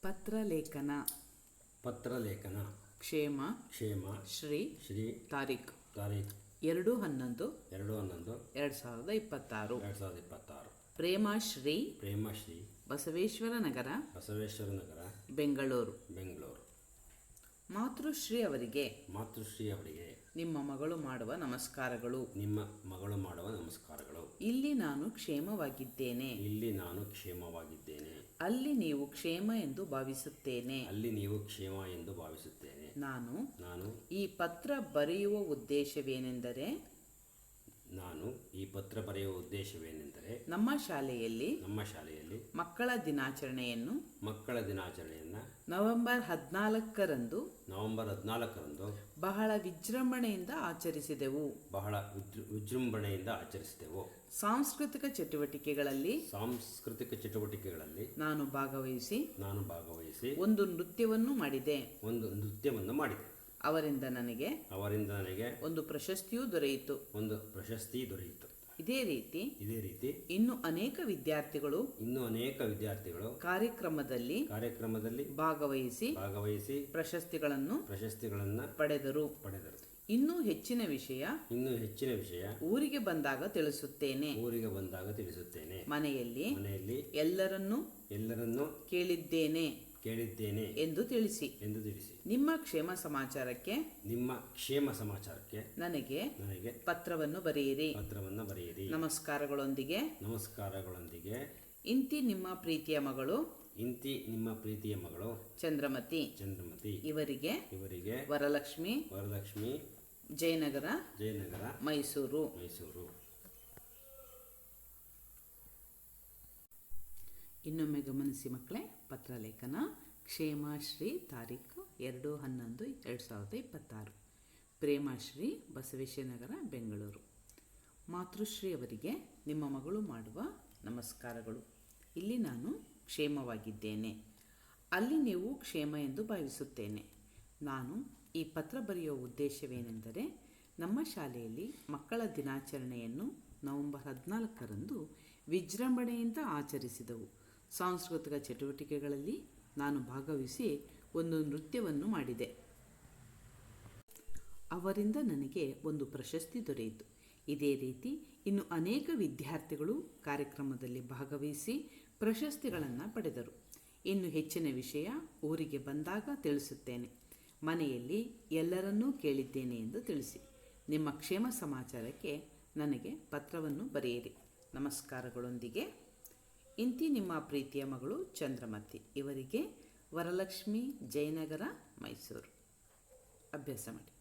ಪತ್ರಲೇಖನ ಪತ್ರಲೇಖನ ಕ್ಷೇಮ ಕ್ಷೇಮ ಶ್ರೀ ಶ್ರೀ ತಾರೀಖ್ ತಾರೀಖ್ 2/11/2026 2026 ಪ್ರೇಮಶ್ರೀ ಪ್ರೇಮಶ್ರೀ ಬಸವೇಶ್ವರ ನಗರ ಬೆಂಗಳೂರು. ಮಾತೃಶ್ರೀ ಅವರಿಗೆ ನಿಮ್ಮ ಮಗಳು ಮಾಡುವ ನಮಸ್ಕಾರಗಳು. ಇಲ್ಲಿ ನಾನು ಕ್ಷೇಮವಾಗಿದ್ದೇನೆ. ಅಲ್ಲಿ ನೀವು ಕ್ಷೇಮ ಎಂದು ಭಾವಿಸುತ್ತೇನೆ. ನಾನು ಈ ಪತ್ರ ಬರೆಯುವ ಉದ್ದೇಶವೇನೆಂದರೆ ನಮ್ಮ ಶಾಲೆಯಲ್ಲಿ ಮಕ್ಕಳ ದಿನಾಚರಣೆಯನ್ನು ನವೆಂಬರ್ 14ರಂದು ಬಹಳ ವಿಜೃಂಭಣೆಯಿಂದ ಆಚರಿಸಿದೆವು. ಸಾಂಸ್ಕೃತಿಕ ಚಟುವಟಿಕೆಗಳಲ್ಲಿ ನಾನು ಭಾಗವಹಿಸಿ ಒಂದು ನೃತ್ಯವನ್ನು ಮಾಡಿದೆ. ಅವರಿಂದ ನನಗೆ ಒಂದು ಪ್ರಶಸ್ತಿಯೂ ದೊರೆಯಿತು. ಇದೇ ರೀತಿ ಇನ್ನು ಅನೇಕ ವಿದ್ಯಾರ್ಥಿಗಳು ಕಾರ್ಯಕ್ರಮದಲ್ಲಿ ಭಾಗವಹಿಸಿ ಪ್ರಶಸ್ತಿಗಳನ್ನು ಪಡೆದರು. ಇನ್ನೂ ಹೆಚ್ಚಿನ ವಿಷಯ ಊರಿಗೆ ಬಂದಾಗ ತಿಳಿಸುತ್ತೇನೆ. ಮನೆಯಲ್ಲಿ ಎಲ್ಲರನ್ನೂ ಕೇಳಿದ್ದೇನೆ ಎಂದು ತಿಳಿಸಿ. ನಿಮ್ಮ ಕ್ಷೇಮ ಸಮಾಚಾರಕ್ಕೆ ನನಗೆ ಪತ್ರವನ್ನು ಬರೆಯಿರಿ. ನಮಸ್ಕಾರಗಳೊಂದಿಗೆ ಇಂತಿ ನಿಮ್ಮ ಪ್ರೀತಿಯ ಮಗಳು ಚಂದ್ರಮತಿ. ಇವರಿಗೆ ವರಲಕ್ಷ್ಮಿ ಜಯನಗರ ಮೈಸೂರು. ಇನ್ನೊಮ್ಮೆ ಗಮನಿಸಿ ಮಕ್ಕಳೇ, ಪತ್ರಲೇಖನ ಕ್ಷೇಮಶ್ರೀ ತಾರೀಖು 2/11/2026 ಪ್ರೇಮಶ್ರೀ ಬಸವೇಶ್ವರನಗರ ಬೆಂಗಳೂರು. ಮಾತೃಶ್ರೀ ಅವರಿಗೆ ನಿಮ್ಮ ಮಗಳು ಮಾಡುವ ನಮಸ್ಕಾರಗಳು. ಇಲ್ಲಿ ನಾನು ಕ್ಷೇಮವಾಗಿದ್ದೇನೆ. ಅಲ್ಲಿ ನೀವು ಕ್ಷೇಮ ಎಂದು ಭಾವಿಸುತ್ತೇನೆ. ನಾನು ಈ ಪತ್ರ ಬರೆಯುವ ಉದ್ದೇಶವೇನೆಂದರೆ ನಮ್ಮ ಶಾಲೆಯಲ್ಲಿ ಮಕ್ಕಳ ದಿನಾಚರಣೆಯನ್ನು ನವೆಂಬರ್ 14ರಂದು ವಿಜೃಂಭಣೆಯಿಂದ ಆಚರಿಸಿದೆವು. ಸಾಂಸ್ಕೃತಿಕ ಚಟುವಟಿಕೆಗಳಲ್ಲಿ ನಾನು ಭಾಗವಹಿಸಿ ಒಂದು ನೃತ್ಯವನ್ನು ಮಾಡಿದೆ. ಅವರಿಂದ ನನಗೆ ಒಂದು ಪ್ರಶಸ್ತಿ ದೊರೆಯಿತು. ಇದೇ ರೀತಿ ಇನ್ನು ಅನೇಕ ವಿದ್ಯಾರ್ಥಿಗಳು ಕಾರ್ಯಕ್ರಮದಲ್ಲಿ ಭಾಗವಹಿಸಿ ಪ್ರಶಸ್ತಿಗಳನ್ನು ಪಡೆದರು. ಇನ್ನು ಹೆಚ್ಚಿನ ವಿಷಯ ಊರಿಗೆ ಬಂದಾಗ ತಿಳಿಸುತ್ತೇನೆ. ಮನೆಯಲ್ಲಿ ಎಲ್ಲರನ್ನೂ ಕೇಳಿದ್ದೇನೆ ಎಂದು ತಿಳಿಸಿ. ನಿಮ್ಮ ಕ್ಷೇಮ ಸಮಾಚಾರಕ್ಕೆ ನನಗೆ ಪತ್ರವನ್ನು ಬರೆಯಿರಿ. ನಮಸ್ಕಾರಗಳೊಂದಿಗೆ ಇಂತಿ ನಿಮ್ಮ ಪ್ರೀತಿಯ ಮಗಳು ಚಂದ್ರಮತಿ. ಇವರಿಗೆ ವರಲಕ್ಷ್ಮಿ ಜಯನಗರ ಮೈಸೂರು. ಅಭ್ಯಾಸ ಮಾಡಿ.